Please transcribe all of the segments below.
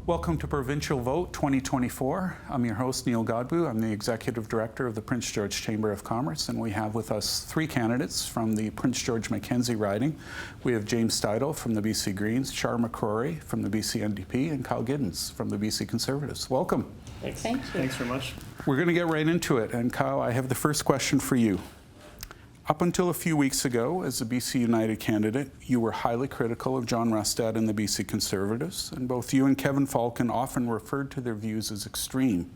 Welcome to Provincial Vote 2024. I'm your host, Neil Godbout. I'm the Executive Director of the Prince George Chamber of Commerce, and we have with us three candidates from the Prince George-Mackenzie riding. We have James Steidel from the BC Greens, Char McCrory from the BC NDP, and Kyle Giddens from the BC Conservatives. Welcome. Thanks. Thank you. Thanks very much. We're going to get right into it, and Kyle, I have the first question for you. Up until a few weeks ago, as a BC United candidate, you were highly critical of John Rustad and the BC Conservatives, and both you and Kevin Falcon often referred to their views as extreme.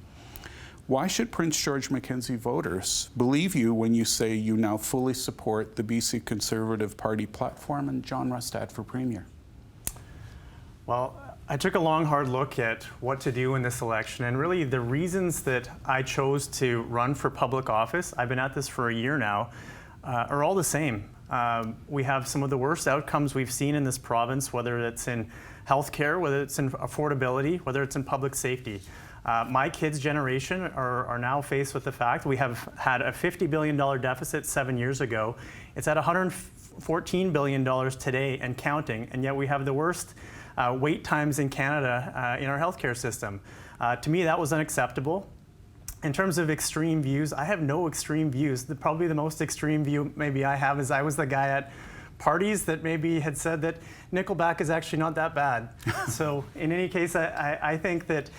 Why should Prince George-Mackenzie voters believe you when you say you now fully support the BC Conservative Party platform and John Rustad for Premier? Well, I took a long, hard look at what to do in this election, and really the reasons that I chose to run for public office, I've been at this for a year now, are all the same. We have some of the worst outcomes we've seen in this province, whether it's in healthcare, whether it's in affordability, whether it's in public safety. My kids' generation are now faced with the fact we have had a $50 billion deficit 7 years ago. It's at $114 billion today and counting, and yet we have the worst wait times in Canada in our healthcare system. To me, that was unacceptable. In terms of extreme views, I have no extreme views. Probably the most extreme view maybe I have is I was the guy at parties that maybe had said that Nickelback is actually not that bad. So in any case, I think that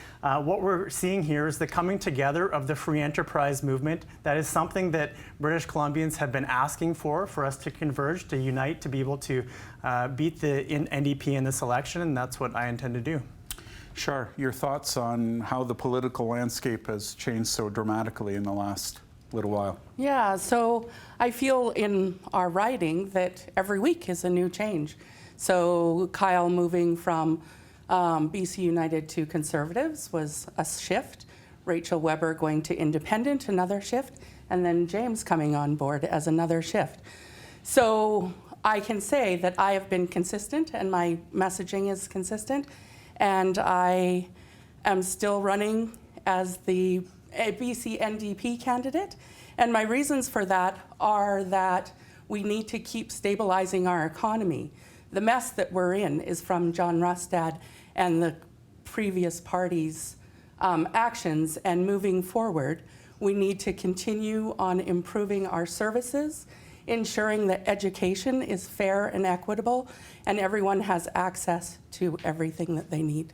what we're seeing here is the coming together of the free enterprise movement. That is something that British Columbians have been asking for us to converge, to unite, to be able to beat the NDP in this election, and that's what I intend to do. Char, your thoughts on how the political landscape has changed so dramatically in the last little while? Yeah, so I feel in our riding that every week is a new change. So Kyle moving from BC United to Conservatives was a shift. Rachel Weber going to Independent, another shift. And then James coming on board as another shift. So I can say that I have been consistent and my messaging is consistent. And I am still running as the BC NDP candidate. And my reasons for that are that we need to keep stabilizing our economy. The mess that we're in is from John Rustad and the previous party's actions. And moving forward, we need to continue on improving our services, ensuring that education is fair and equitable, and everyone has access to everything that they need.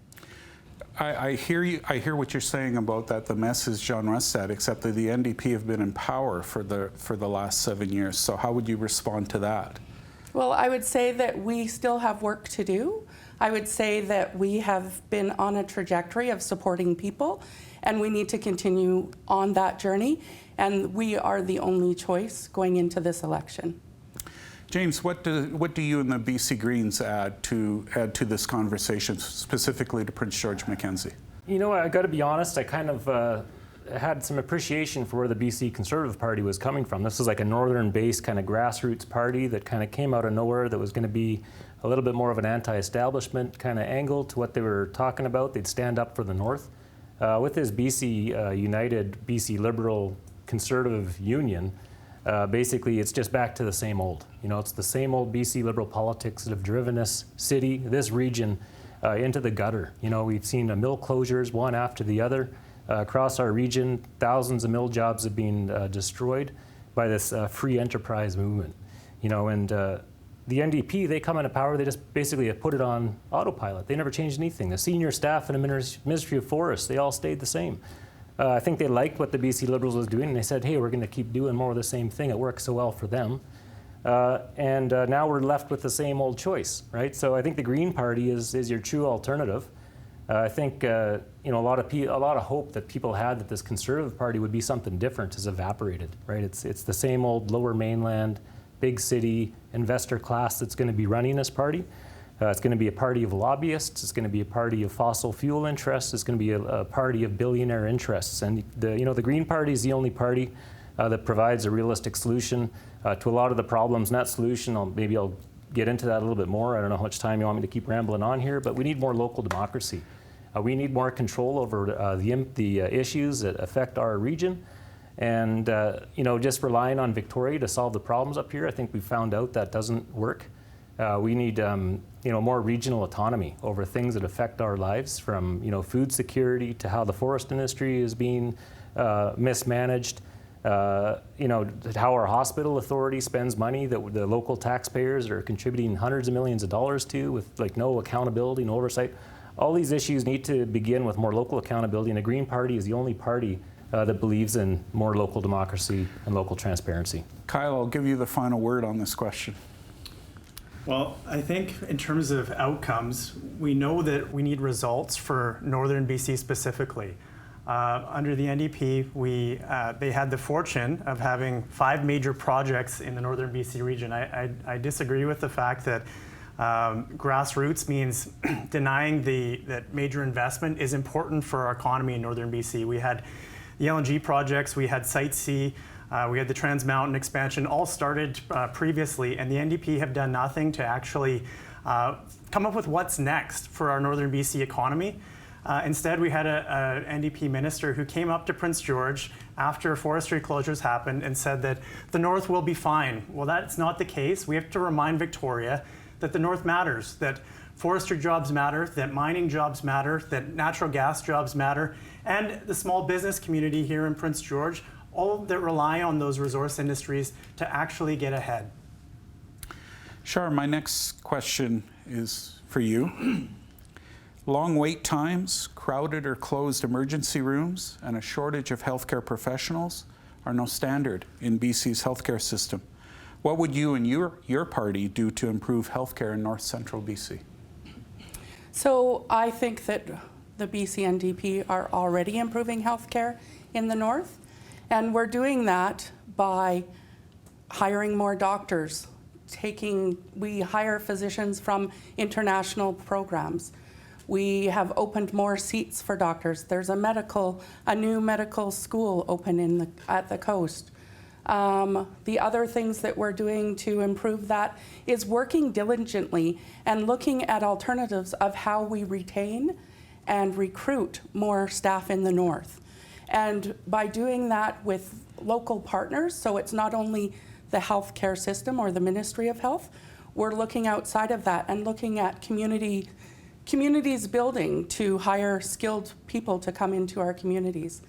I hear you. I hear what you're saying about that. The mess is John Rustad, except that the NDP have been in power for the last 7 years. So how would you respond to that? Well, I would say that we still have work to do. I would say that we have been on a trajectory of supporting people, and we need to continue on that journey. And we are the only choice going into this election. James, what do you and the BC Greens add to this conversation, specifically to Prince George-Mackenzie? You know, I got to be honest, I kind of had some appreciation for where the BC Conservative Party was coming from. This was like a northern-based kind of grassroots party that kind of came out of nowhere, that was going to be a little bit more of an anti-establishment kind of angle to what they were talking about. They'd stand up for the North. With this BC United, BC Liberal Conservative Union, basically it's just back to the same old. You know, it's the same old BC Liberal politics that have driven this city, this region, into the gutter. You know, we've seen mill closures one after the other across our region. Thousands of mill jobs have been destroyed by this free enterprise movement. You know, and the NDP, they come into power, they just basically have put it on autopilot. They never changed anything. The senior staff in the Ministry of Forests, they all stayed the same. I think they liked what the BC Liberals was doing, and they said, hey, we're going to keep doing more of the same thing. It works so well for them. And now we're left with the same old choice, right? So I think the Green Party is your true alternative. I think you know, a lot of hope that people had that this Conservative Party would be something different has evaporated, right? It's the same old Lower Mainland, big city investor class that's going to be running this party. It's going to be a party of lobbyists. It's going to be a party of fossil fuel interests. It's going to be a party of billionaire interests. And the Green Party is the only party that provides a realistic solution to a lot of the problems. And that solution, maybe I'll get into that a little bit more. I don't know how much time you want me to keep rambling on here, but we need more local democracy. We need more control over the issues that affect our region. And you know, just relying on Victoria to solve the problems up here, I think we found out that doesn't work. We need more regional autonomy over things that affect our lives, from food security to how the forest industry is being mismanaged. How our hospital authority spends money that the local taxpayers are contributing hundreds of millions of dollars to, with no accountability, no oversight. All these issues need to begin with more local accountability, and the Green Party is the only party that believes in more local democracy and local transparency. Kyle, I'll give you the final word on this question. Well, I think in terms of outcomes, we know that we need results for Northern BC specifically. Under the NDP, they had the fortune of having 5 major projects in the Northern BC region. I disagree with the fact that grassroots means denying that major investment is important for our economy in Northern BC. We had the LNG projects, we had Site C, we had the Trans Mountain expansion, all started previously, and the NDP have done nothing to actually come up with what's next for our Northern BC economy. Instead, we had an NDP minister who came up to Prince George after forestry closures happened and said that the North will be fine. Well, that's not the case. We have to remind Victoria that the North matters, that forestry jobs matter, that mining jobs matter, that natural gas jobs matter, and the small business community here in Prince George, all that rely on those resource industries to actually get ahead. Shar, my next question is for you. Long wait times, crowded or closed emergency rooms, and a shortage of healthcare professionals are no standard in BC's healthcare system. What would you and your party do to improve healthcare in North Central BC? So I think that the BC NDP are already improving healthcare in the North, and we're doing that by hiring more doctors. We hire physicians from international programs. We have opened more seats for doctors. There's a new medical school open at the coast. The other things that we're doing to improve that is working diligently and looking at alternatives of how we retain and recruit more staff in the North. And by doing that with local partners, so it's not only the healthcare system or the Ministry of Health, we're looking outside of that and looking at communities building to hire skilled people to come into our communities.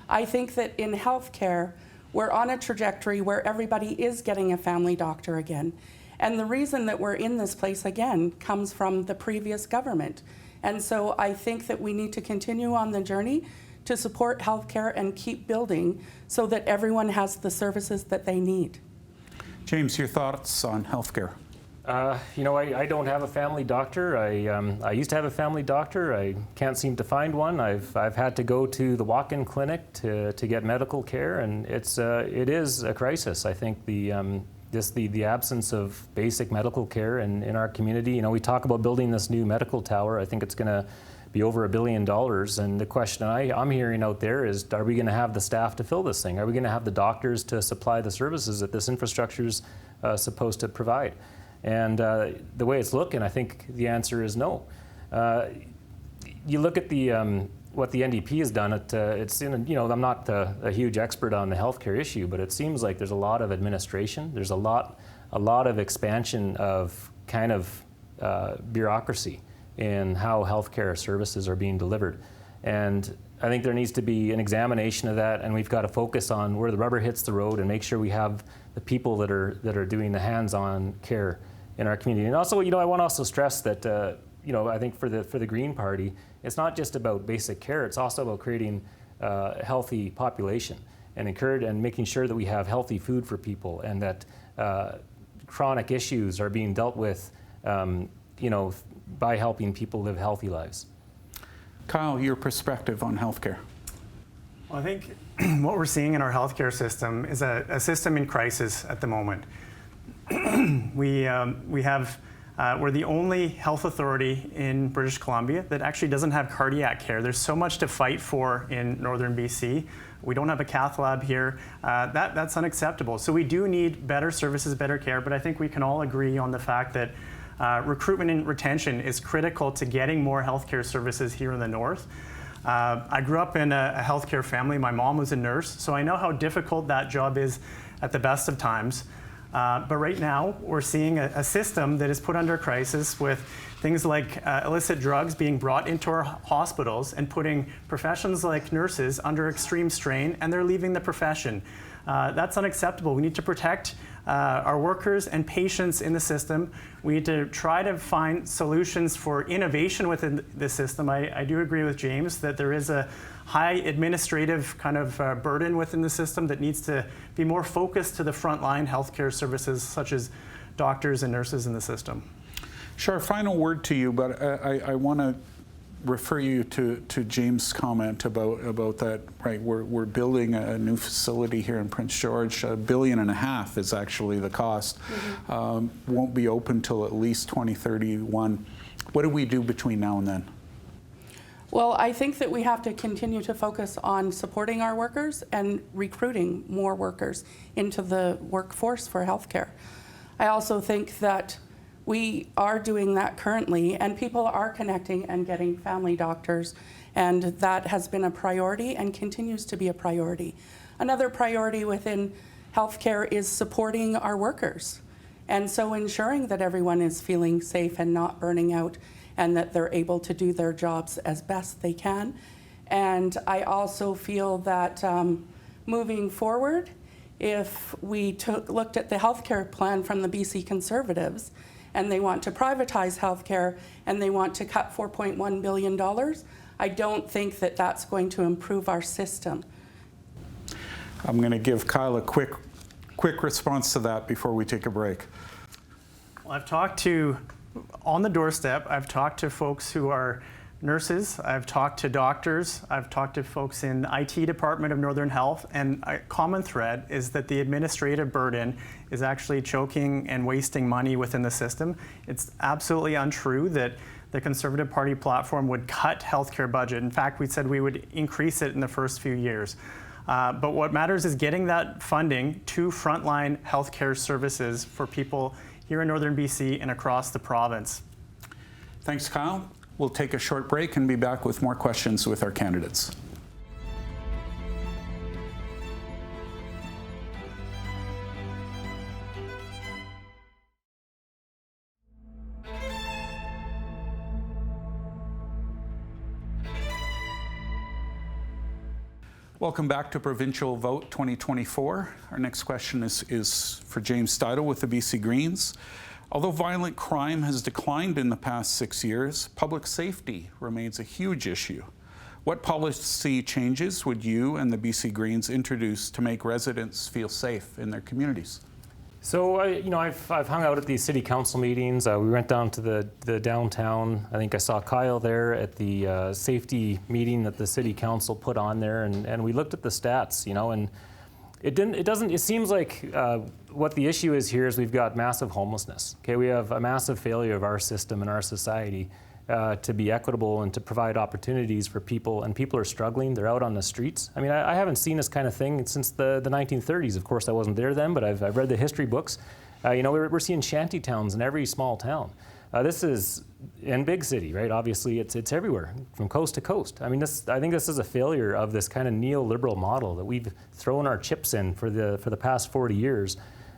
I think that in healthcare, we're on a trajectory where everybody is getting a family doctor again. And the reason that we're in this place again comes from the previous government. And so I think that we need to continue on the journey to support healthcare and keep building so that everyone has the services that they need. James, your thoughts on healthcare? I don't have a family doctor. I used to have a family doctor. I can't seem to find one. I've had to go to the walk-in clinic to get medical care, and it is a crisis. I think the absence of basic medical care in our community. We talk about building this new medical tower. I think it's going to be over $1 billion. And the question I'm hearing out there is, are we going to have the staff to fill this thing? Are we going to have the doctors to supply the services that this infrastructure is supposed to provide? And the way it's looking, I think the answer is no. You look at what the NDP has done. I'm not a huge expert on the healthcare issue, but it seems like there's a lot of administration. There's a lot of expansion of kind of bureaucracy in how healthcare services are being delivered. And I think there needs to be an examination of that, and we've got to focus on where the rubber hits the road and make sure we have the people that are doing the hands-on care in our community. And also, I want to also stress that, I think for the Green Party, it's not just about basic care. It's also about creating a healthy population and making sure that we have healthy food for people, and that chronic issues are being dealt with, by helping people live healthy lives. Kyle, your perspective on healthcare? Well, I think what we're seeing in our healthcare system is a system in crisis at the moment. We're the only health authority in British Columbia that actually doesn't have cardiac care. There's so much to fight for in Northern BC. We don't have a cath lab here. That's unacceptable. So we do need better services, better care, but I think we can all agree on the fact that recruitment and retention is critical to getting more healthcare services here in the North. I grew up in a healthcare family. My mom was a nurse, so I know how difficult that job is at the best of times. But right now, we're seeing a system that is put under crisis with things like illicit drugs being brought into our hospitals and putting professions like nurses under extreme strain, and they're leaving the profession. That's unacceptable. We need to protect our workers and patients in the system. We need to try to find solutions for innovation within the system. I do agree with James that there is a high administrative kind of burden within the system that needs to be more focused to the frontline healthcare services such as doctors and nurses in the system. Sure, final word to you, but I want to refer you to James' comment about that, right? We're building a new facility here in Prince George. $1.5 billion is actually the cost. Won't be open till at least 2031. What do we do between now and then? Well, I think that we have to continue to focus on supporting our workers and recruiting more workers into the workforce for healthcare. I also think that we are doing that currently, and people are connecting and getting family doctors, and that has been a priority and continues to be a priority. Another priority within healthcare is supporting our workers, and so ensuring that everyone is feeling safe and not burning out, and that they're able to do their jobs as best they can. And I also feel that moving forward, if we looked at the healthcare plan from the BC Conservatives, and they want to privatize healthcare, and they want to cut $4.1 billion, I don't think that that's going to improve our system. I'm going to give Kyle a quick response to that before we take a break. Well, I've talked to, on the doorstep, I've talked to folks who are nurses, I've talked to doctors, I've talked to folks in the IT department of Northern Health, and a common thread is that the administrative burden is actually choking and wasting money within the system. It's absolutely untrue that the Conservative Party platform would cut healthcare budget. In fact, we said we would increase it in the first few years. But what matters is getting that funding to frontline healthcare services for people here in Northern BC and across the province. Thanks, Kyle. We'll take a short break and be back with more questions with our candidates. Welcome back to Provincial Vote 2024. Our next question is for James Steidel with the BC Greens. Although violent crime has declined in the past 6 years, public safety remains a huge issue. What policy changes would you and the BC Greens introduce to make residents feel safe in their communities? So, I've hung out at these city council meetings. We went down to the downtown. I think I saw Kyle there at the safety meeting that the city council put on there, and we looked at the stats, and it seems like what the issue is here is we've got massive homelessness. Okay, we have a massive failure of our system and our society to be equitable and to provide opportunities for people, and people are struggling. They're out on the streets. I mean, I haven't seen this kind of thing since the 1930s. Of course, I wasn't there then, but I've read the history books. We're seeing shanty towns in every small town. This is in big city, right? Obviously, it's everywhere, from coast to coast. I mean, I think this is a failure of this kind of neoliberal model that we've thrown our chips in for the past 40 years.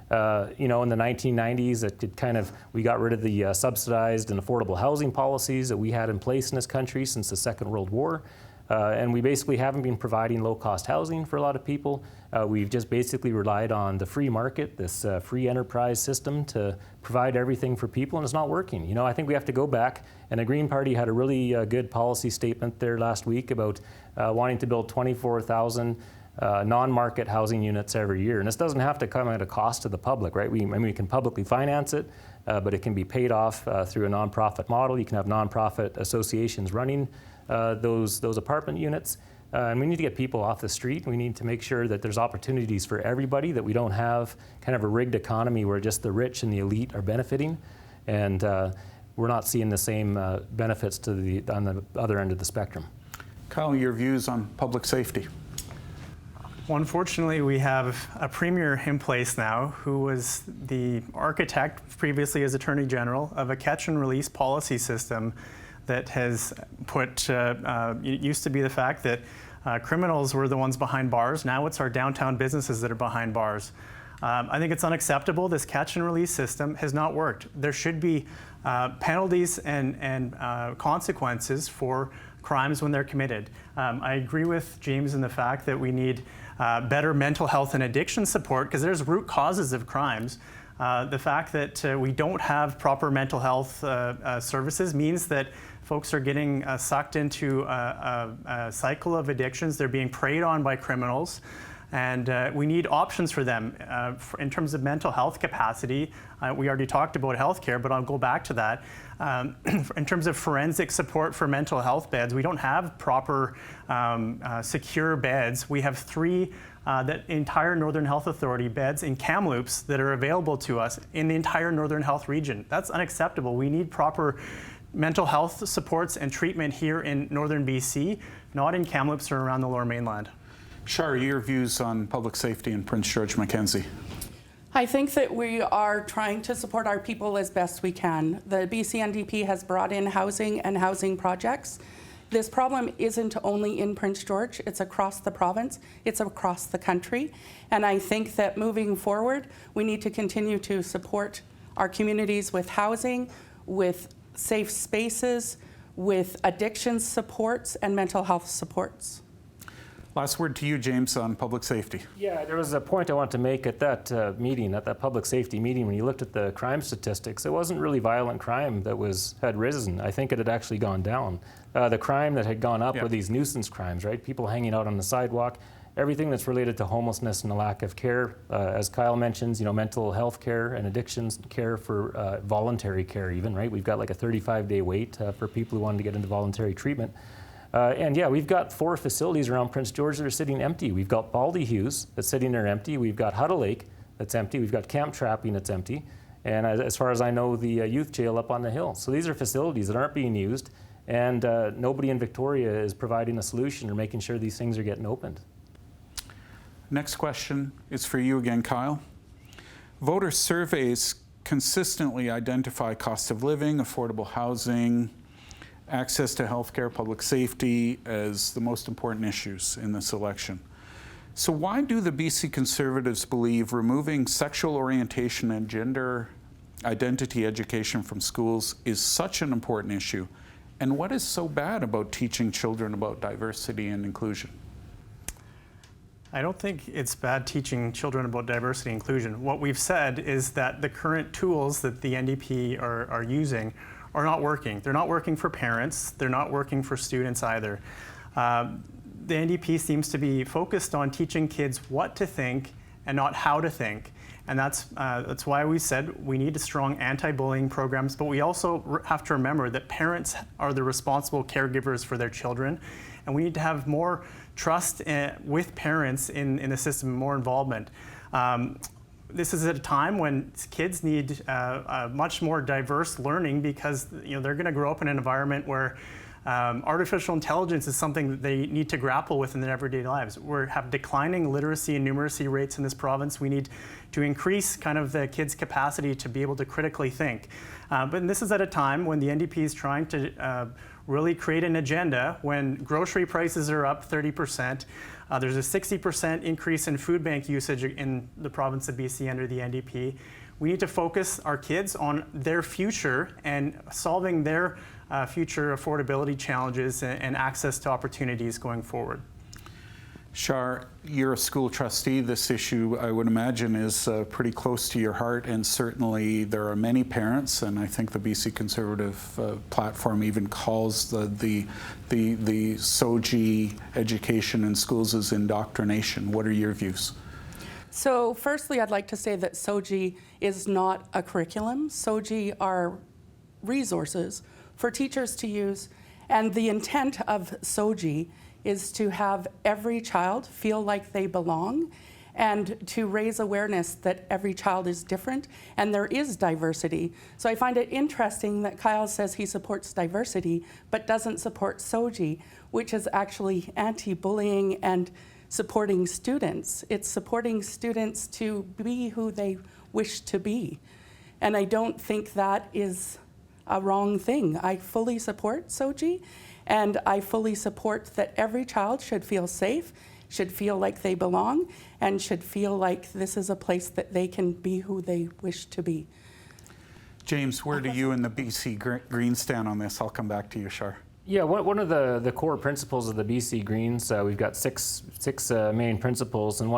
In the 1990s, we got rid of the subsidized and affordable housing policies that we had in place in this country since the Second World War. And we basically haven't been providing low-cost housing for a lot of people. We've just basically relied on the free market, this free enterprise system to provide everything for people, and it's not working. I think we have to go back, and the Green Party had a really good policy statement there last week about wanting to build 24,000 non-market housing units every year. And this doesn't have to come at a cost to the public, right? We can publicly finance it, but it can be paid off through a nonprofit model. You can have nonprofit associations running those apartment units. And we need to get people off the street. We need to make sure that there's opportunities for everybody, that we don't have kind of a rigged economy where just the rich and the elite are benefiting. And we're not seeing the same benefits on the other end of the spectrum. Kyle, your views on public safety? Well, unfortunately, we have a premier in place now who was the architect previously as Attorney General of a catch and release policy system that has put, it used to be the fact that criminals were the ones behind bars. Now it's our downtown businesses that are behind bars. I think it's unacceptable. This catch and release system has not worked. There should be penalties and consequences for crimes when they're committed. I agree with James in the fact that we need better mental health and addiction support because there's root causes of crimes. The fact that we don't have proper mental health services means that folks are getting sucked into a cycle of addictions. They're being preyed on by criminals. And we need options for them. In terms of mental health capacity, we already talked about healthcare, but I'll go back to that. In terms of forensic support for mental health beds, we don't have proper secure beds. We have 3 that entire Northern Health Authority beds in Kamloops that are available to us in the entire Northern Health region. That's unacceptable. We need proper mental health supports and treatment here in Northern BC, not in Kamloops or around the Lower Mainland. Shar, your views on public safety in Prince George-Mackenzie? I think that we are trying to support our people as best we can. The BC NDP has brought in housing and housing projects. This problem isn't only in Prince George, it's across the province, it's across the country. And I think that moving forward, we need to continue to support our communities with housing, with safe spaces, with addiction supports and mental health supports. Last word to you, James, on public safety. Yeah, there was a point I wanted to make at that meeting, at that public safety meeting, when you looked at the crime statistics. It wasn't really violent crime that had risen. I think it had actually gone down. The crime that had gone up were these nuisance crimes, right? People hanging out on the sidewalk, everything that's related to homelessness and a lack of care. As Kyle mentions, mental health care and addictions care for voluntary care even, right? We've got like a 35-day wait for people who wanted to get into voluntary treatment. And yeah, we've got 4 facilities around Prince George that are sitting empty. We've got Baldy Hughes that's sitting there empty. We've got Huddle Lake that's empty. We've got Camp Trapping that's empty. And as far as I know, the youth jail up on the hill. So these are facilities that aren't being used, and nobody in Victoria is providing a solution or making sure these things are getting opened. Next question is for you again, Kyle. Voter surveys consistently identify cost of living, affordable housing, access to healthcare, public safety as the most important issues in this election. So why do the BC Conservatives believe removing sexual orientation and gender identity education from schools is such an important issue? And what is so bad about teaching children about diversity and inclusion? I don't think it's bad teaching children about diversity and inclusion. What we've said is that the current tools that the NDP are using are not working. They're not working for parents. They're not working for students either. The NDP seems to be focused on teaching kids what to think and not how to think. And that's why we said we need strong anti-bullying programs, but we also have to remember that parents are the responsible caregivers for their children, and we need to have more trust with parents in the system, more involvement. This is at a time when kids need much more diverse learning because they're going to grow up in an environment where artificial intelligence is something that they need to grapple with in their everyday lives. We have declining literacy and numeracy rates in this province. We need to increase kind of the kids' capacity to be able to critically think. But this is at a time when the NDP is trying to really create an agenda when grocery prices are up 30%. There's a 60% increase in food bank usage in the province of BC under the NDP. We need to focus our kids on their future and solving their future affordability challenges and access to opportunities going forward. Shar, you're a school trustee. This issue, I would imagine, is pretty close to your heart, and certainly there are many parents, and I think the BC Conservative platform even calls the SOGI education in schools as indoctrination. What are your views? So firstly, I'd like to say that SOGI is not a curriculum. SOGI are resources for teachers to use, and the intent of SOGI is to have every child feel like they belong and to raise awareness that every child is different and there is diversity. So I find it interesting that Kyle says he supports diversity but doesn't support SOGI, which is actually anti-bullying and supporting students. It's supporting students to be who they wish to be. And I don't think that is a wrong thing. I fully support SOGI, and I fully support that every child should feel safe should feel like they belong and should feel like this is a place that they can be who they wish to be. James, where do you and the BC Greens stand on this? I'll come back to you, Shar. Yeah, one of the core principles of the BC Greens, we've got six main principles, and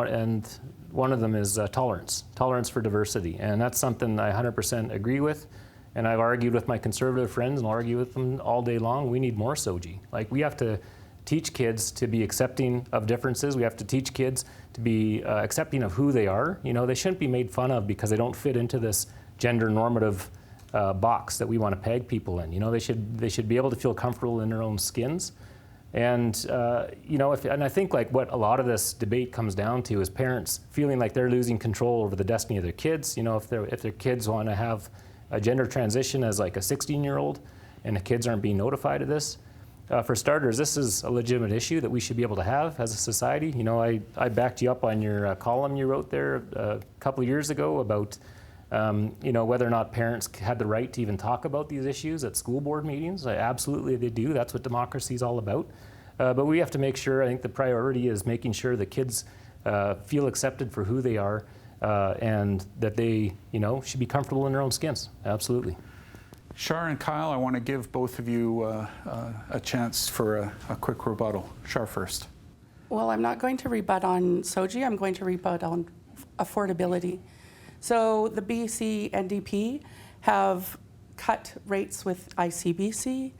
one of them is tolerance for diversity, and that's something I 100% agree with. And I've argued with my conservative friends, and I'll argue with them all day long. We need more SOGI. Like, we have to teach kids to be accepting of differences. We have to teach kids to be accepting of who they are. You know, they shouldn't be made fun of because they don't fit into this gender normative box that we want to peg people in. You know, they should be able to feel comfortable in their own skins. And you know, and I think like what a lot of this debate comes down to is parents feeling like they're losing control over the destiny of their kids. You know, if their kids want to have a gender transition as like a 16-year-old and the kids aren't being notified of this. For starters, this is a legitimate issue that we should be able to have as a society. You know, I backed you up on your column you wrote there a couple of years ago about you know, whether or not parents had the right to even talk about these issues at school board meetings. Absolutely they do. That's what democracy is all about. But we have to make sure, I think the priority is making sure the kids feel accepted for who they are and that they, you know, should be comfortable in their own skins. Absolutely. Shar and Kyle, I want to give both of you a chance for a quick rebuttal. Shar first. Well, I'm not going to rebut on SOGI. I'm going to rebut on affordability. So the BC NDP have cut rates with ICBC.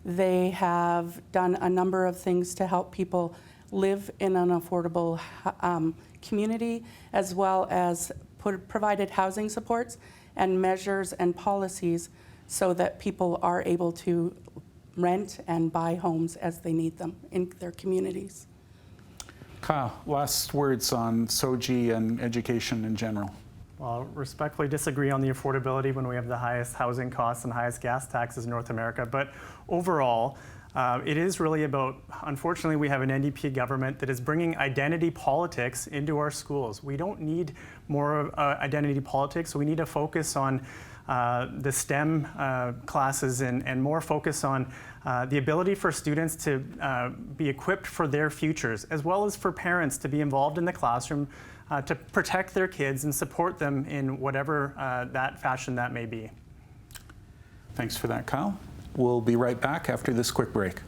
They have done a number of things to help people live in an affordable community, as well as provided housing supports and measures and policies so that people are able to rent and buy homes as they need them in their communities. Kyle, last words on SOGI and education in general. Well, respectfully disagree on the affordability when we have the highest housing costs and highest gas taxes in North America. But overall, it is really about, unfortunately, we have an NDP government that is bringing identity politics into our schools. We don't need more identity politics. We need to focus on the STEM classes and more focus on the ability for students to be equipped for their futures, as well as for parents to be involved in the classroom to protect their kids and support them in whatever that fashion that may be. Thanks for that, Kyle. We'll be right back after this quick break.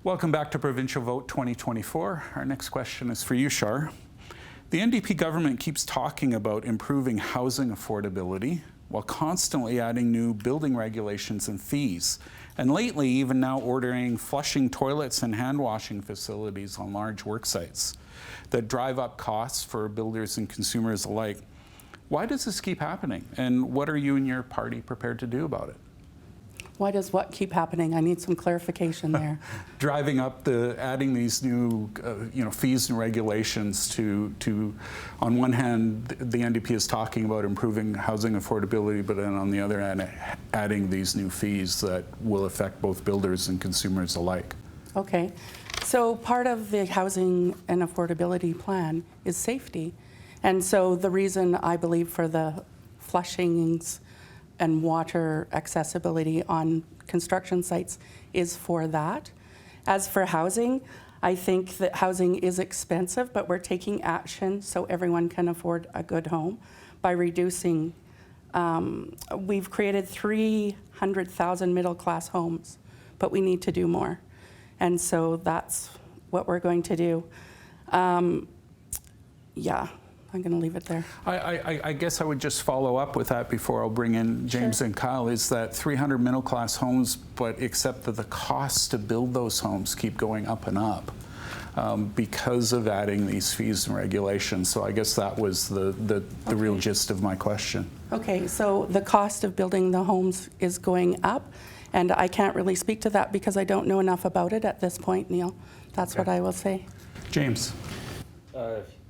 Welcome back to Provincial Vote 2024. Our next question is for you, Shar. The NDP government keeps talking about improving housing affordability while constantly adding new building regulations and fees, and lately even now ordering flushing toilets and hand washing facilities on large work sites that drive up costs for builders and consumers alike. Why does this keep happening, and what are you and your party prepared to do about it? Why does what keep happening? I need some clarification there. Driving up adding these new, fees and regulations to, on one hand, the NDP is talking about improving housing affordability, but then on the other hand, adding these new fees that will affect both builders and consumers alike. Okay, so part of the housing and affordability plan is safety. And so the reason I believe for the flushings and water accessibility on construction sites is for that. As for housing, I think that housing is expensive, but we're taking action so everyone can afford a good home by reducing. We've created 300,000 middle-class homes, but we need to do more. And so that's what we're going to do. Yeah. I'm going to leave it there. I guess I would just follow up with that before I'll bring in James Sure. and Kyle, is that 300 middle-class homes, but except that the costs to build those homes keep going up and up because of adding these fees and regulations. So I guess that was the real gist of my question. Okay, so the cost of building the homes is going up, and I can't really speak to that because I don't know enough about it at this point, Neil. That's what I will say. James.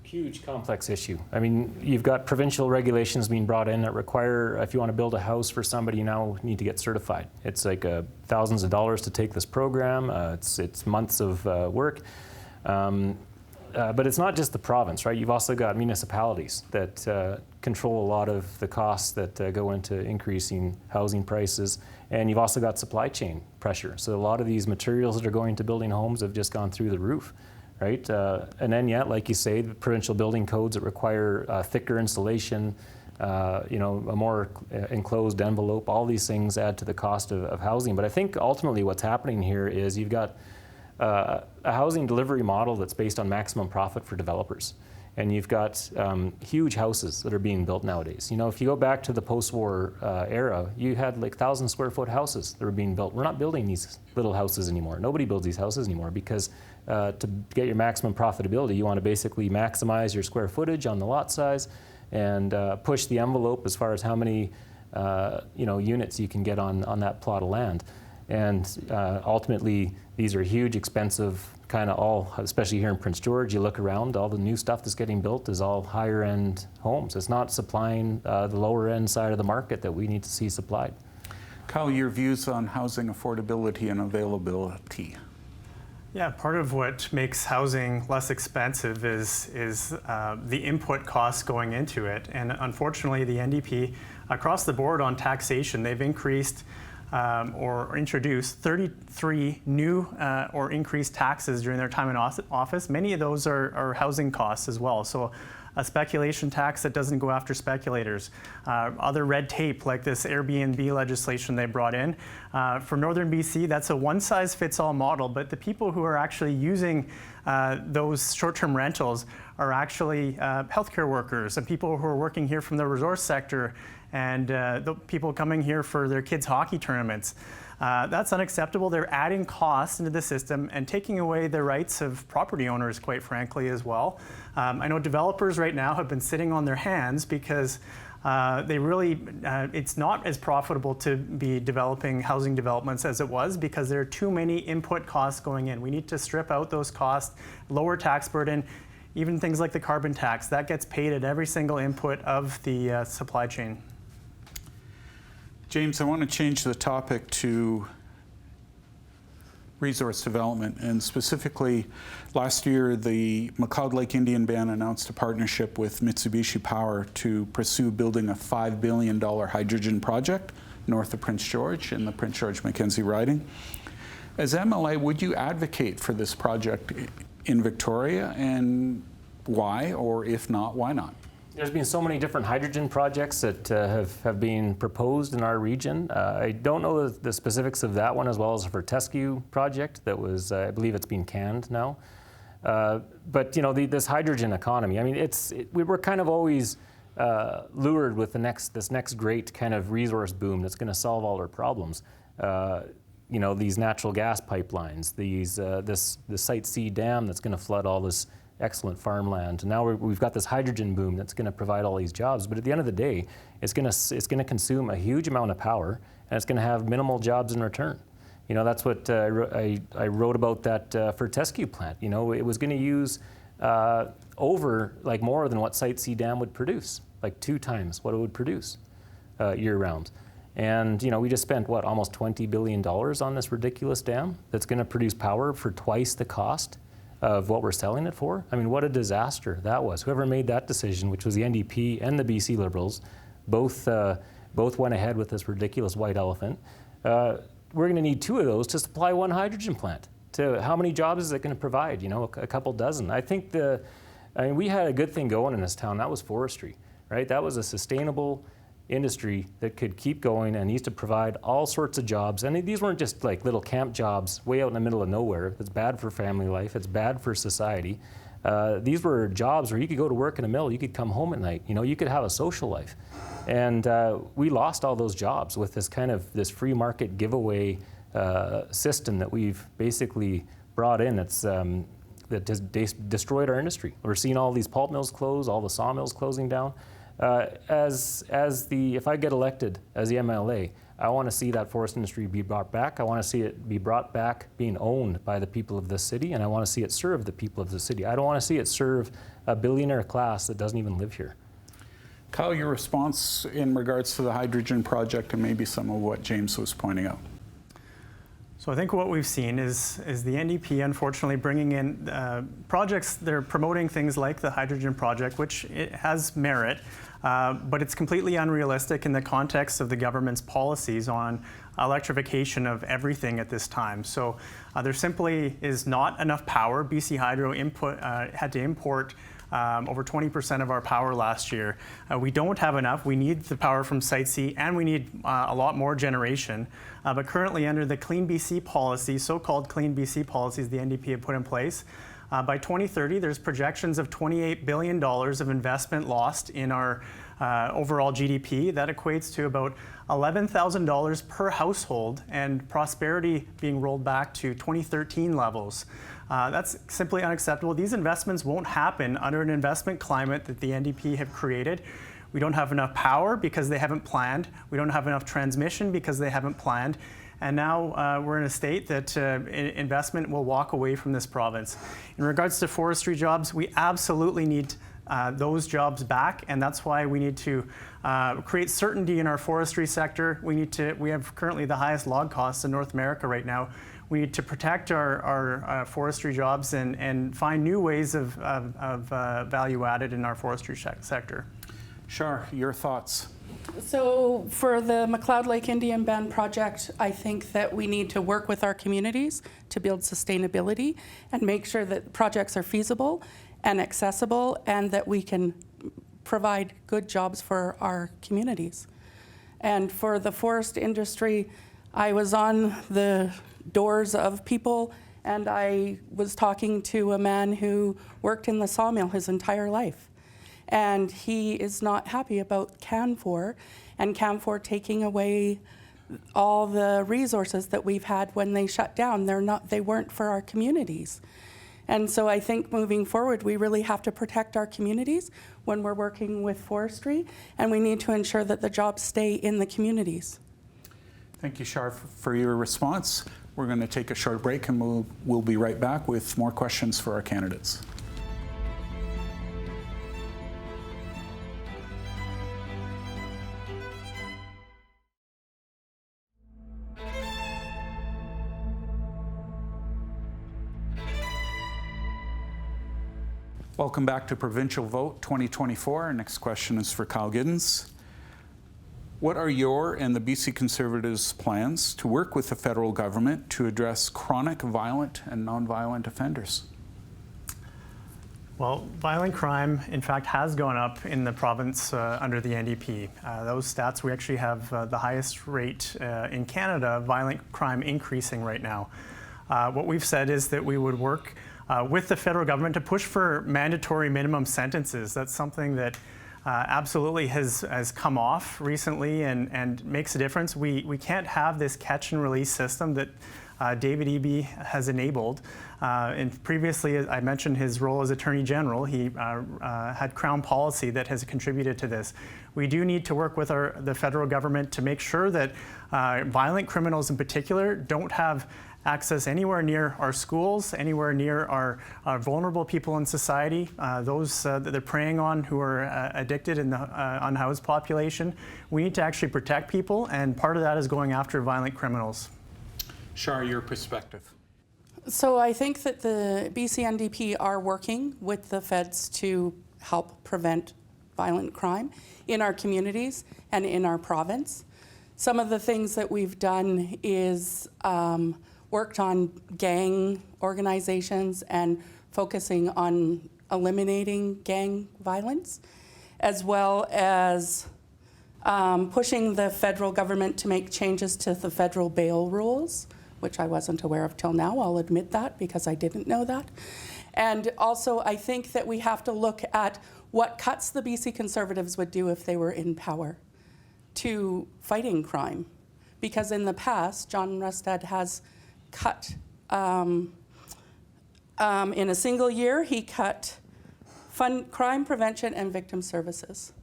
Huge complex issue. I mean, you've got provincial regulations being brought in that require, if you want to build a house for somebody, you now need to get certified. It's like thousands of dollars to take this program. It's months of work. But it's not just the province, right? You've also got municipalities that control a lot of the costs that go into increasing housing prices. And you've also got supply chain pressure. So a lot of these materials that are going to building homes have just gone through the roof, right? And then, yeah, like you say, the provincial building codes that require thicker insulation, a more enclosed envelope, all these things add to the cost of housing. But I think ultimately what's happening here is you've got a housing delivery model that's based on maximum profit for developers. And you've got huge houses that are being built nowadays. If you go back to the post-war era, you had like 1,000 square foot houses that were being built. We're not building these little houses anymore. Nobody builds these houses anymore because to get your maximum profitability, you want to basically maximize your square footage on the lot size and push the envelope as far as how many units you can get on that plot of land. And ultimately, these are huge, expensive, kind of all, especially here in Prince George, you look around, all the new stuff that's getting built is all higher end homes. It's not supplying the lower end side of the market that we need to see supplied. Kyle, your views on housing affordability and availability? Yeah, part of what makes housing less expensive is the input costs going into it. And unfortunately, the NDP, across the board on taxation, they've increased or introduced 33 new or increased taxes during their time in office. Many of those are housing costs as well. So a speculation tax that doesn't go after speculators. Other red tape like this Airbnb legislation they brought in. For Northern BC, that's a one-size-fits-all model, but the people who are actually using those short-term rentals are actually healthcare workers and people who are working here from the resource sector and the people coming here for their kids' hockey tournaments. That's unacceptable. They're adding costs into the system and taking away the rights of property owners, quite frankly, as well. I know developers right now have been sitting on their hands because it's not as profitable to be developing housing developments as it was because there are too many input costs going in. We need to strip out those costs, lower tax burden, even things like the carbon tax. That gets paid at every single input of the supply chain. James, I want to change the topic to resource development, and specifically last year the McLeod Lake Indian Band announced a partnership with Mitsubishi Power to pursue building a $5 billion hydrogen project north of Prince George in the Prince George-Mackenzie riding. As MLA, would you advocate for this project in Victoria, and why, or if not, why not? There's been so many different hydrogen projects that have been proposed in our region. I don't know the specifics of that one as well as the Fortescue project that was, I believe it's been canned now. But this hydrogen economy, I mean, we were kind of always lured with this next great kind of resource boom that's going to solve all our problems. These natural gas pipelines, this Site C dam that's going to flood all this excellent farmland. Now we've got this hydrogen boom that's going to provide all these jobs, but at the end of the day, it's going to consume a huge amount of power, and it's going to have minimal jobs in return. That's what I wrote about that Fortescue plant. It was going to use over more than what Site C dam would produce, like 2 times what it would produce year round. And we just spent almost $20 billion on this ridiculous dam that's going to produce power for twice the cost of what we're selling it for. I mean, what a disaster that was. Whoever made that decision, which was the NDP and the BC Liberals, both went ahead with this ridiculous white elephant. We're going to need 2 of those to supply 1 hydrogen plant. To how many jobs is it going to provide? A couple dozen. I think we had a good thing going in this town. That was forestry, right? That was a sustainable industry that could keep going and used to provide all sorts of jobs. And these weren't just like little camp jobs way out in the middle of nowhere. It's bad for family life. It's bad for society. These were jobs where you could go to work in a mill. You could come home at night. You could have a social life. And we lost all those jobs with this free market giveaway system that we've basically brought in. That destroyed our industry. We're seeing all these pulp mills close, all the sawmills closing down. If I get elected as the MLA, I want to see that forest industry be brought back. I want to see it be brought back being owned by the people of this city, and I want to see it serve the people of the city. I don't want to see it serve a billionaire class that doesn't even live here. Kyle, your response in regards to the hydrogen project and maybe some of what James was pointing out. So So I think what we've seen is the NDP unfortunately bringing in projects. They're promoting things like the hydrogen project, which it has merit, but it's completely unrealistic in the context of the government's policies on electrification of everything at this time. So there simply is not enough power. BC Hydro had to import over 20% of our power last year. We don't have enough. We need the power from Site C, and we need a lot more generation. But currently under the Clean BC policy, so-called Clean BC policies the NDP have put in place, by 2030, there's projections of $28 billion of investment lost in our overall GDP. That equates to about $11,000 per household, and prosperity being rolled back to 2013 levels. That's simply unacceptable. These investments won't happen under an investment climate that the NDP have created. We don't have enough power because they haven't planned. We don't have enough transmission because they haven't planned. And now we're in a state that investment will walk away from this province. In regards to forestry jobs, we absolutely need those jobs back, and that's why we need to create certainty in our forestry sector. We have currently the highest log costs in North America right now. We need to protect our forestry jobs and find new ways of value added in our forestry sector. Shar, your thoughts? So for the McLeod Lake Indian Band project, I think that we need to work with our communities to build sustainability and make sure that projects are feasible and accessible, and that we can provide good jobs for our communities. And for the forest industry, I was on the doors of people, and I was talking to a man who worked in the sawmill his entire life. And he is not happy about Canfor and Canfor taking away all the resources that we've had when they shut down. They weren't for our communities. And so I think moving forward, we really have to protect our communities when we're working with forestry, and we need to ensure that the jobs stay in the communities. Thank you, Shar, for your response. We're going to take a short break, and we'll be right back with more questions for our candidates. Welcome back to Provincial Vote 2024. Our next question is for Kyle Giddens. What are your and the BC Conservatives' plans to work with the federal government to address chronic violent and nonviolent offenders? Well, violent crime, in fact, has gone up in the province under the NDP. Those stats, we actually have the highest rate in Canada, violent crime increasing right now. What we've said is that we would work with the federal government to push for mandatory minimum sentences. That's something that absolutely has come off recently and makes a difference. We can't have this catch and release system that David Eby has enabled. And previously, I mentioned his role as Attorney General. He had Crown policy that has contributed to this. We do need to work with the federal government to make sure that violent criminals in particular don't have access anywhere near our schools, anywhere near our vulnerable people in society, those that they're preying on who are addicted in the unhoused population. We need to actually protect people, and part of that is going after violent criminals. Shar, your perspective. So I think that the BC NDP are working with the feds to help prevent violent crime in our communities and in our province. Some of the things that we've done is worked on gang organizations and focusing on eliminating gang violence, as well as pushing the federal government to make changes to the federal bail rules, which I wasn't aware of till now. I'll admit that because I didn't know that. And also, I think that we have to look at what cuts the BC Conservatives would do if they were in power to fighting crime. Because in the past, John Rustad has cut, in a single year, he cut crime prevention and victim services.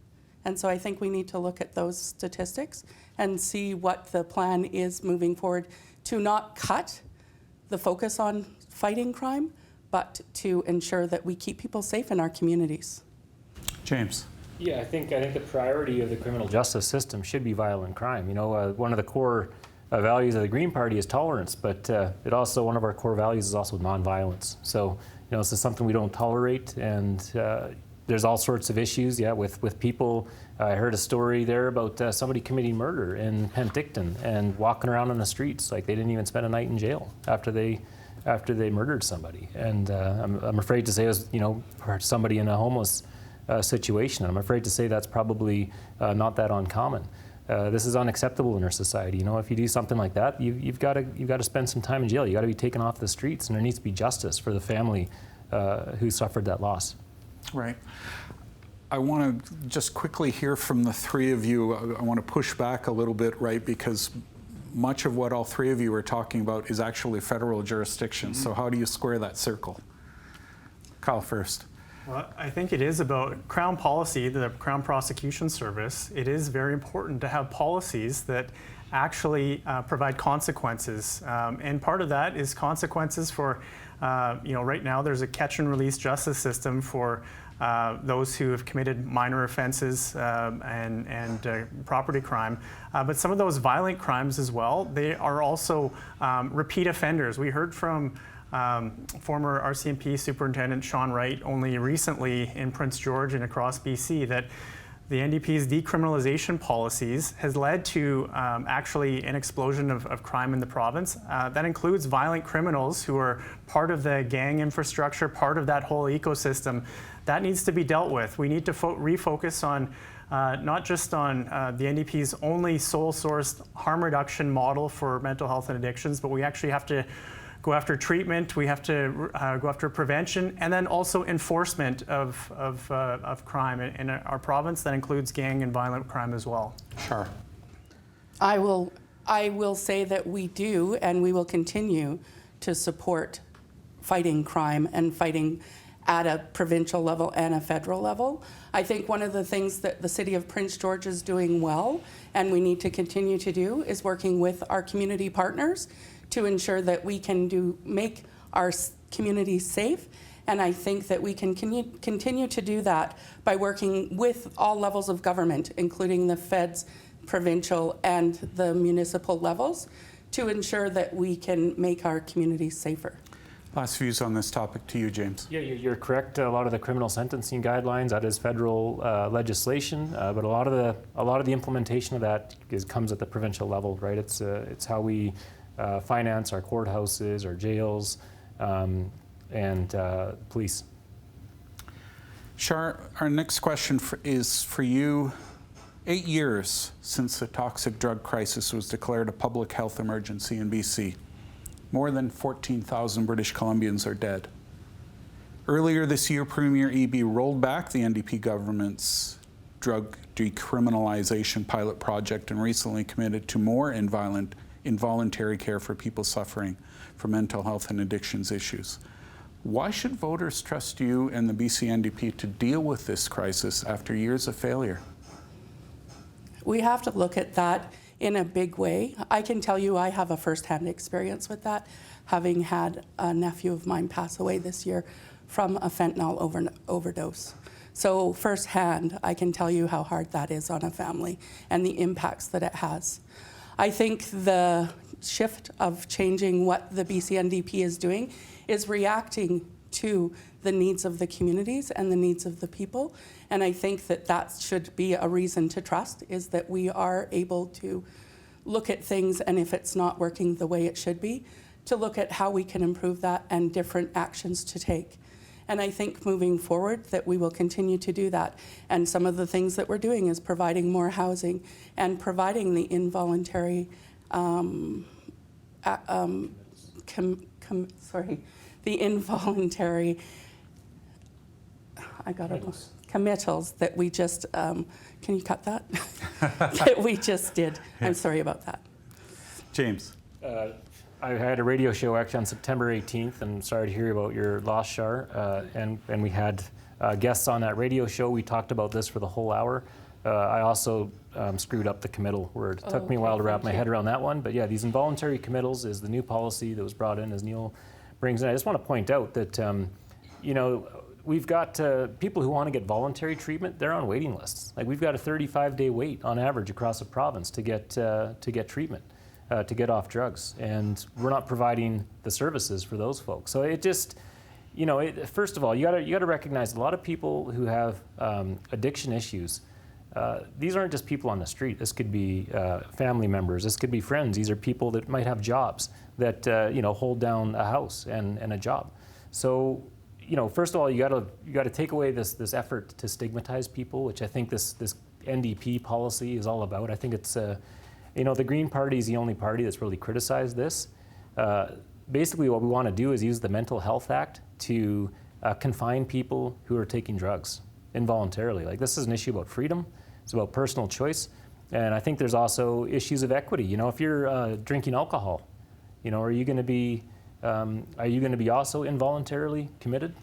And so I think we need to look at those statistics and see what the plan is moving forward to not cut the focus on fighting crime, but to ensure that we keep people safe in our communities. James. Yeah, I think the priority of the criminal justice system should be violent crime. You know, one of the core values of the Green Party is tolerance, but it also, one of our core values is also nonviolence. So, this is something we don't tolerate, and there's all sorts of issues, with people. I heard a story there about somebody committing murder in Penticton and walking around on the streets like they didn't even spend a night in jail after they murdered somebody. And I'm afraid to say it was, somebody in a homeless situation. I'm afraid to say that's probably not that uncommon. This is unacceptable in our society. If you do something like that, you've got to spend some time in jail. You got to be taken off the streets, and there needs to be justice for the family who suffered that loss. Right. I want to just quickly hear from the three of you. I want to push back a little bit, right, because much of what all three of you are talking about is actually federal jurisdiction. So how do you square that circle? Kyle first. Well, I think it is about Crown policy, the Crown Prosecution Service. It is very important to have policies that actually provide consequences. And part of that is consequences for, right now there's a catch and release justice system for those who have committed minor offenses and property crime. But some of those violent crimes as well, they are also repeat offenders. We heard from former RCMP Superintendent Sean Wright only recently in Prince George and across BC that the NDP's decriminalization policies has led to actually an explosion of crime in the province. That includes violent criminals who are part of the gang infrastructure, part of that whole ecosystem. That needs to be dealt with. We need to refocus on not just on the NDP's only sole-sourced harm reduction model for mental health and addictions, but we actually have to go after treatment, we have to go after prevention, and then also enforcement of crime in our province. That includes gang and violent crime as well. Sure. I will say that we do, and we will continue to support fighting crime and fighting at a provincial level and a federal level. I think one of the things that the City of Prince George is doing well, and we need to continue to do, is working with our community partners to ensure that we can make our communities safe. And I think that we can continue to do that by working with all levels of government, including the feds, provincial, and the municipal levels, to ensure that we can make our communities safer. Last views on this topic to you, James. Yeah, you're correct. A lot of the criminal sentencing guidelines, that is federal legislation, but a lot of the implementation of that comes at the provincial level, right? It's how we finance our courthouses, our jails, and police. Shar, our next question is for you. 8 years since the toxic drug crisis was declared a public health emergency in BC. More than 14,000 British Columbians are dead. Earlier this year, Premier Eby rolled back the NDP government's drug decriminalization pilot project and recently committed to more involuntary care for people suffering from mental health and addictions issues. Why should voters trust you and the BC NDP to deal with this crisis after years of failure? We have to look at that in a big way. I can tell you I have a firsthand experience with that, having had a nephew of mine pass away this year from a fentanyl overdose. So firsthand, I can tell you how hard that is on a family and the impacts that it has. I think the shift of changing what the BC NDP is doing is reacting to the needs of the communities and the needs of the people. And I think that that should be a reason to trust, is that we are able to look at things, and if it's not working the way it should be, to look at how we can improve that and different actions to take. And I think moving forward that we will continue to do that. And some of the things that we're doing is providing more housing and providing the involuntary committals that we just, can you cut that? That we just did. I'm sorry about that. James. I had a radio show actually on September 18th, and sorry to hear about your loss, Shar. And we had guests on that radio show. We talked about this for the whole hour. I also screwed up the committal word. It took me a while to wrap my head around that one. But yeah, these involuntary committals is the new policy that was brought in, as Neil brings in. I just want to point out that, we've got people who want to get voluntary treatment. They're on waiting lists. Like, we've got a 35-day wait on average across the province to get treatment. to get off drugs, and we're not providing the services for those folks. So it just, first of all, you got to recognize a lot of people who have addiction issues. These aren't just people on the street. This could be family members. This could be friends. These are people that might have jobs that hold down a house and a job. So, first of all, you got to take away this effort to stigmatize people, which I think this NDP policy is all about. I think it's the Green Party is the only party that's really criticized this. Basically, what we want to do is use the Mental Health Act to confine people who are taking drugs involuntarily. Like, this is an issue about freedom. It's about personal choice. And I think there's also issues of equity. If you're drinking alcohol, are you going to be also involuntarily committed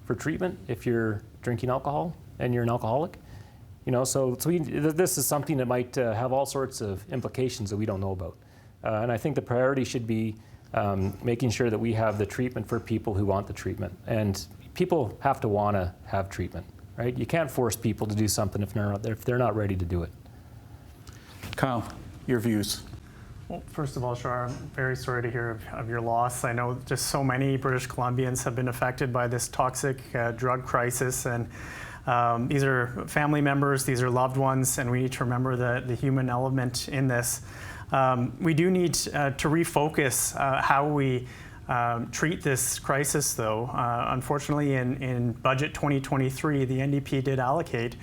for treatment if you're drinking alcohol and you're an alcoholic? This is something that might have all sorts of implications that we don't know about. And I think the priority should be making sure that we have the treatment for people who want the treatment. And people have to want to have treatment, right? You can't force people to do something if they're not ready to do it. Kyle, your views. Well, first of all, Shar, I'm very sorry to hear of your loss. I know just so many British Columbians have been affected by this toxic drug crisis, and these are family members, these are loved ones, and we need to remember the human element in this. We do need to refocus how we treat this crisis, though. Unfortunately, in Budget 2023, the NDP did allocate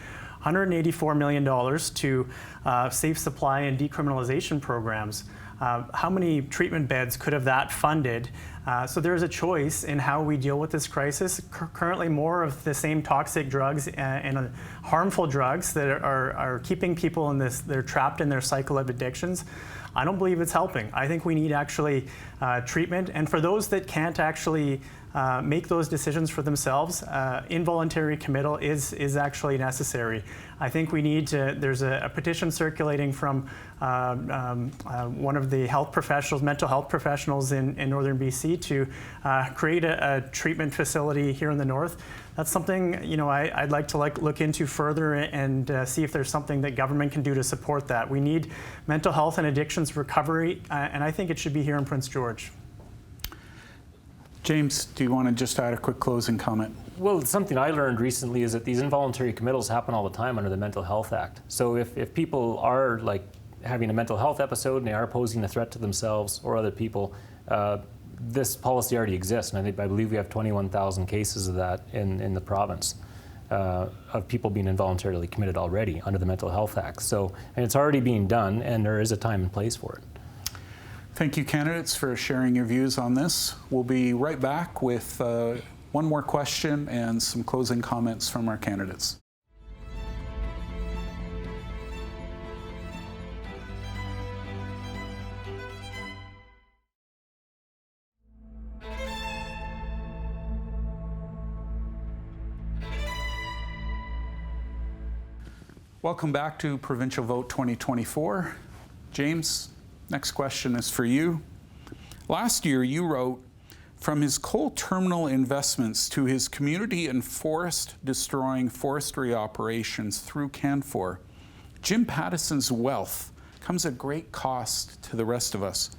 $184 million to safe supply and decriminalization programs. How many treatment beds could have that funded? So there's a choice in how we deal with this crisis. Currently, more of the same toxic drugs and harmful drugs that are keeping people in this, they're trapped in their cycle of addictions. I don't believe it's helping. I think we need actually treatment. And for those that can't actually make those decisions for themselves, involuntary committal is actually necessary. I think we need to, there's a petition circulating from one of the health professionals, mental health professionals in northern BC to create a treatment facility here in the north. That's something I'd like to look into further and see if there's something that government can do to support that. We need mental health and addictions recovery, and I think it should be here in Prince George. James, do you want to just add a quick closing comment? Well, something I learned recently is that these involuntary committals happen all the time under the Mental Health Act. So if people are having a mental health episode and they are posing a threat to themselves or other people, this policy already exists. And I believe we have 21,000 cases of that in the province of people being involuntarily committed already under the Mental Health Act. So, and it's already being done, and there is a time and place for it. Thank you, candidates, for sharing your views on this. We'll be right back with one more question and some closing comments from our candidates. Welcome back to Provincial Vote 2024. James, next question is for you. Last year, you wrote, from his coal terminal investments to his community and forest-destroying forestry operations through Canfor, Jim Pattison's wealth comes at great cost to the rest of us.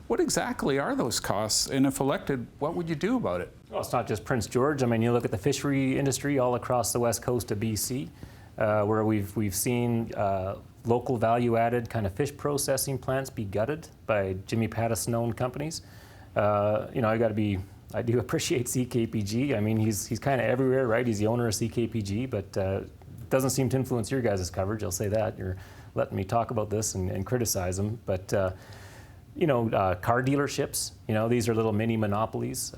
What exactly are those costs? And if elected, what would you do about it? Well, it's not just Prince George. I mean, you look at the fishery industry all across the west coast of BC, where we've seen local value-added kind of fish processing plants be gutted by Jimmy Pattison-owned companies. I do appreciate CKPG. I mean, he's kind of everywhere, right? He's the owner of CKPG, but doesn't seem to influence your guys' coverage. I'll say that. You're letting me talk about this and criticize him. But, car dealerships, these are little mini monopolies.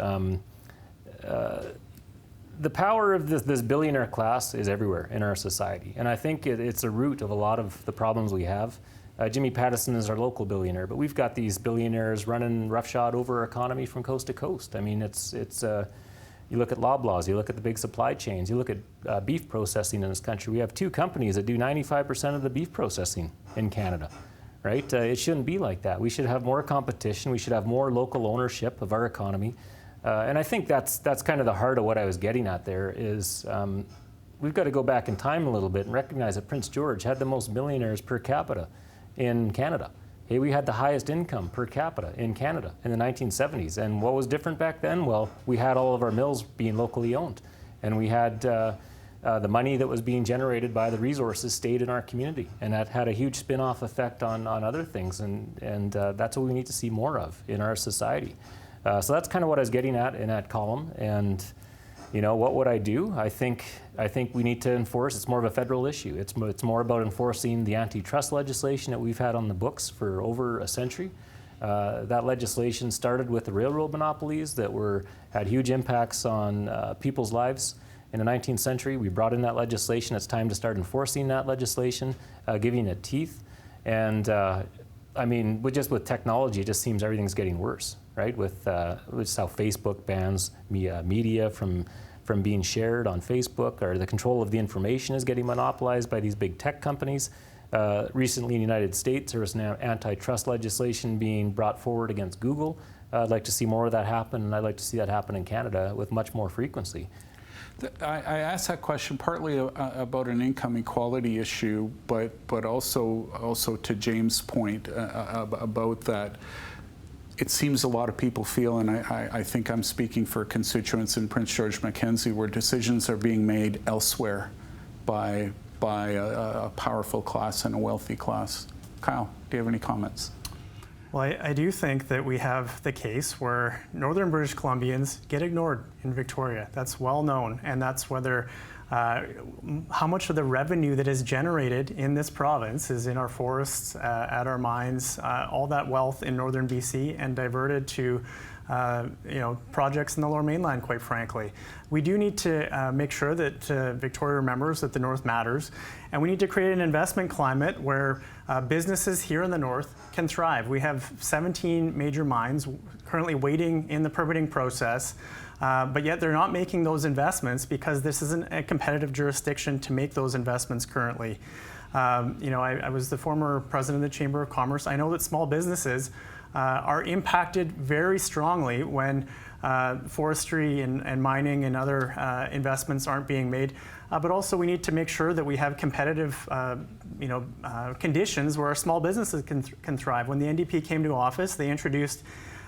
The power of this billionaire class is everywhere in our society. And I think it's a root of a lot of the problems we have. Jimmy Pattison is our local billionaire, but we've got these billionaires running roughshod over our economy from coast to coast. I mean, you look at Loblaws, you look at the big supply chains, you look at beef processing in this country. We have two companies that do 95% of the beef processing in Canada, right? It shouldn't be like that. We should have more competition. We should have more local ownership of our economy. And I think that's kind of the heart of what I was getting at there is we've got to go back in time a little bit and recognize that Prince George had the most millionaires per capita in Canada. Hey, we had the highest income per capita in Canada in the 1970s. And what was different back then? Well, we had all of our mills being locally owned. And we had the money that was being generated by the resources stayed in our community. And that had a huge spin-off effect on other things. And that's what we need to see more of in our society. So that's kind of what I was getting at in that column. And you know, what would I do? I think we need to enforce. It's more of a federal issue. It's more about enforcing the antitrust legislation that we've had on the books for over a century. That legislation started with the railroad monopolies that had huge impacts on people's lives in the 19th century. We brought in that legislation. It's time to start enforcing that legislation, giving it teeth. And I mean, with technology, it just seems everything's getting worse, right? With how Facebook bans media from being shared on Facebook, or the control of the information is getting monopolized by these big tech companies. Recently in the United States, there was now antitrust legislation being brought forward against Google. I'd like to see more of that happen, and I'd like to see that happen in Canada with much more frequency. I asked that question partly about an income equality issue, but also to James' point about that. It seems a lot of people feel, and I think I'm speaking for constituents in Prince George-Mackenzie, where decisions are being made elsewhere by a powerful class and a wealthy class. Kyle, do you have any comments? Well, I do think that we have the case where Northern British Columbians get ignored in Victoria. That's well known, and that's whether how much of the revenue that is generated in this province is in our forests, at our mines, all that wealth in northern BC, and diverted to projects in the Lower Mainland, quite frankly. We do need to make sure that Victoria remembers that the North matters, and we need to create an investment climate where businesses here in the North can thrive. We have 17 major mines currently waiting in the permitting process, but yet they're not making those investments because this isn't a competitive jurisdiction to make those investments currently. I was the former president of the Chamber of Commerce. I know that small businesses are impacted very strongly when forestry and mining and other investments aren't being made. But also we need to make sure that we have competitive conditions where our small businesses can thrive. When the NDP came to office, they introduced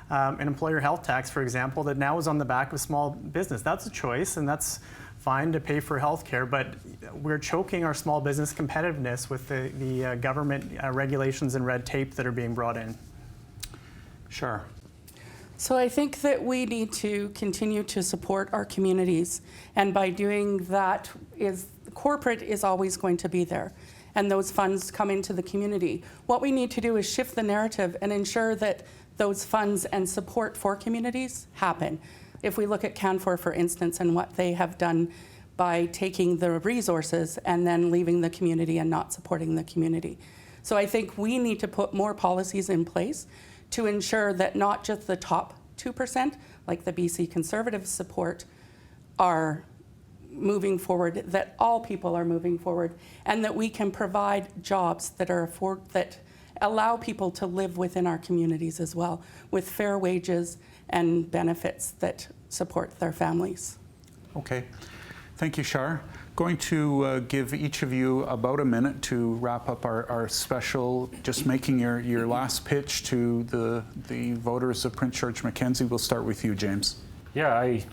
an employer health tax, for example, that now is on the back of small business. That's a choice, and that's fine to pay for health care, but we're choking our small business competitiveness with the government regulations and red tape that are being brought in. Sure. So I think that we need to continue to support our communities, and by doing that, corporate is always going to be there, and those funds come into the community. What we need to do is shift the narrative and ensure that those funds and support for communities happen. If we look at Canfor, for instance, and what they have done by taking the resources and then leaving the community and not supporting the community. So I think we need to put more policies in place to ensure that not just the top 2%, like the BC Conservatives support, are moving forward, that all people are moving forward, and that we can provide jobs that allow people to live within our communities as well, with fair wages and benefits that support their families. Okay. Thank you, Shar. Going to give each of you about a minute to wrap up our special, just making your last pitch to the voters of Prince George-Mackenzie. We'll start with you, James. Yeah, I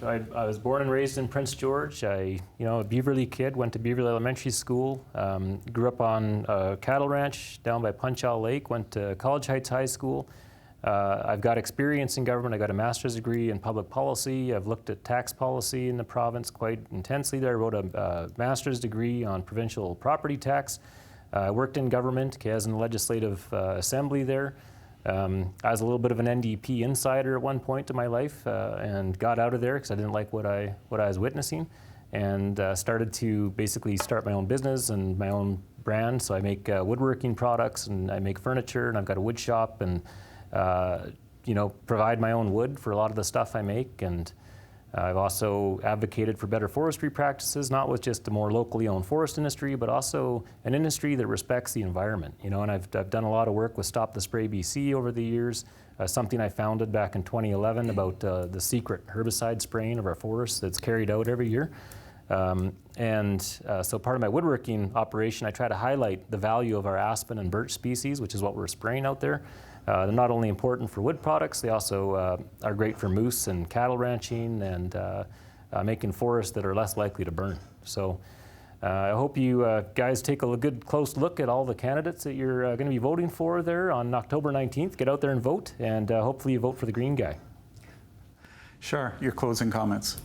was born and raised in Prince George. A Beaverley kid, went to Beaverley Elementary School, grew up on a cattle ranch down by Punch Owl Lake, went to College Heights High School. I've got experience in government. I got a master's degree in public policy. I've looked at tax policy in the province quite intensely there. I wrote a master's degree on provincial property tax. I worked in government, as in the legislative assembly there. I was a little bit of an NDP insider at one point in my life, and got out of there because I didn't like what I was witnessing, and started to basically start my own business and my own brand. So I make woodworking products, and I make furniture, and I've got a wood shop, and provide my own wood for a lot of the stuff I make. And I've also advocated for better forestry practices, not with just a more locally owned forest industry, but also an industry that respects the environment. And I've done a lot of work with Stop the Spray BC over the years, something I founded back in 2011 about the secret herbicide spraying of our forests that's carried out every year. So part of my woodworking operation, I try to highlight the value of our aspen and birch species, which is what we're spraying out there. They're not only important for wood products, they also are great for moose and cattle ranching and making forests that are less likely to burn. So I hope you guys take a good close look at all the candidates that you're going to be voting for there on October 19th. Get out there and vote, and hopefully you vote for the green guy. Shar, your closing comments.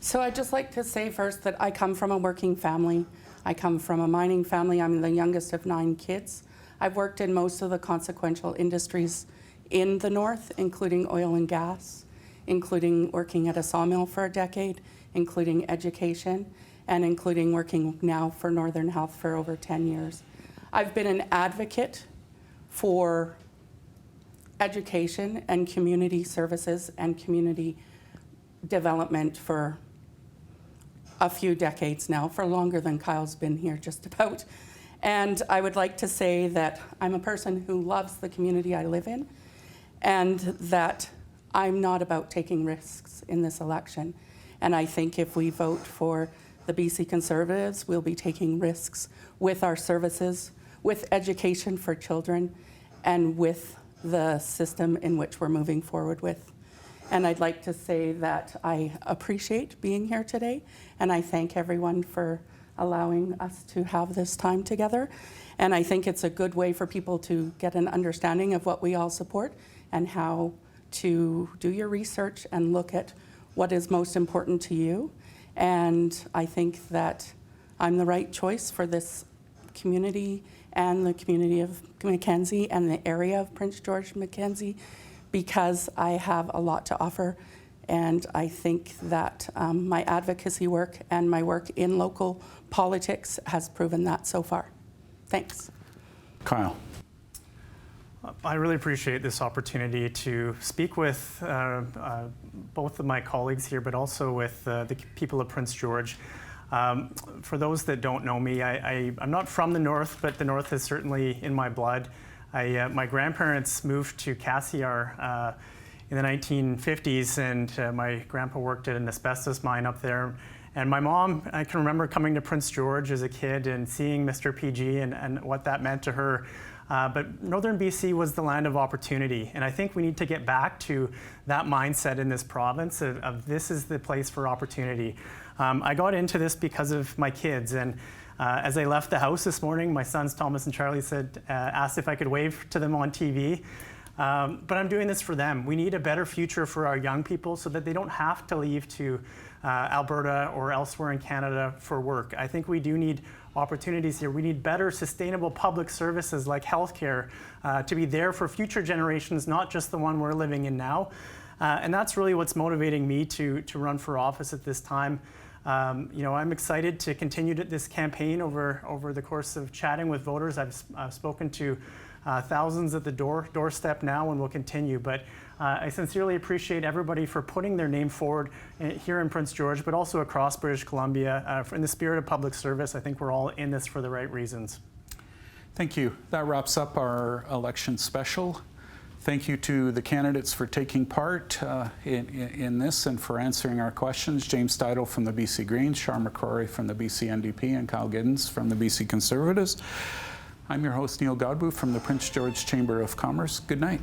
So I'd just like to say first that I come from a working family. I come from a mining family. I'm the youngest of 9 kids. I've worked in most of the consequential industries in the north, including oil and gas, including working at a sawmill for a decade, including education, and including working now for Northern Health for over 10 years. I've been an advocate for education and community services and community development for a few decades now, for longer than Kyle's been here just about. And I would like to say that I'm a person who loves the community I live in, and that I'm not about taking risks in this election. And I think if we vote for the BC Conservatives, we'll be taking risks with our services, with education for children, and with the system in which we're moving forward with. And I'd like to say that I appreciate being here today, and I thank everyone for allowing us to have this time together. And I think it's a good way for people to get an understanding of what we all support and how to do your research and look at what is most important to you. And I think that I'm the right choice for this community and the community of Mackenzie and the area of Prince George-Mackenzie, because I have a lot to offer. And I think that my advocacy work and my work in local politics has proven that so far. Thanks. Kyle. I really appreciate this opportunity to speak with both of my colleagues here, but also with the people of Prince George. For those that don't know me, I'm not from the north, but the north is certainly in my blood. My grandparents moved to Cassiar in the 1950s, and my grandpa worked at an asbestos mine up there. And my mom, I can remember coming to Prince George as a kid and seeing Mr. PG and what that meant to her. But Northern BC was the land of opportunity, and I think we need to get back to that mindset in this province of this is the place for opportunity. I got into this because of my kids, and as I left the house this morning, my sons Thomas and Charlie asked if I could wave to them on TV. But I'm doing this for them. We need a better future for our young people so that they don't have to leave to Alberta or elsewhere in Canada for work. I think we do need opportunities here. We need better sustainable public services like healthcare to be there for future generations, not just the one we're living in now. And that's really what's motivating me to run for office at this time. I'm excited to continue this campaign over the course of chatting with voters. I've spoken to thousands at the doorstep now, and will continue. But I sincerely appreciate everybody for putting their name forward here in Prince George, but also across British Columbia. In the spirit of public service, I think we're all in this for the right reasons. Thank you. That wraps up our election special. Thank you to the candidates for taking part in this and for answering our questions. James Steidel from the BC Greens, Shar McCrory from the BC NDP, and Kyle Giddens from the BC Conservatives. I'm your host, Neil Godbout from the Prince George Chamber of Commerce. Good night.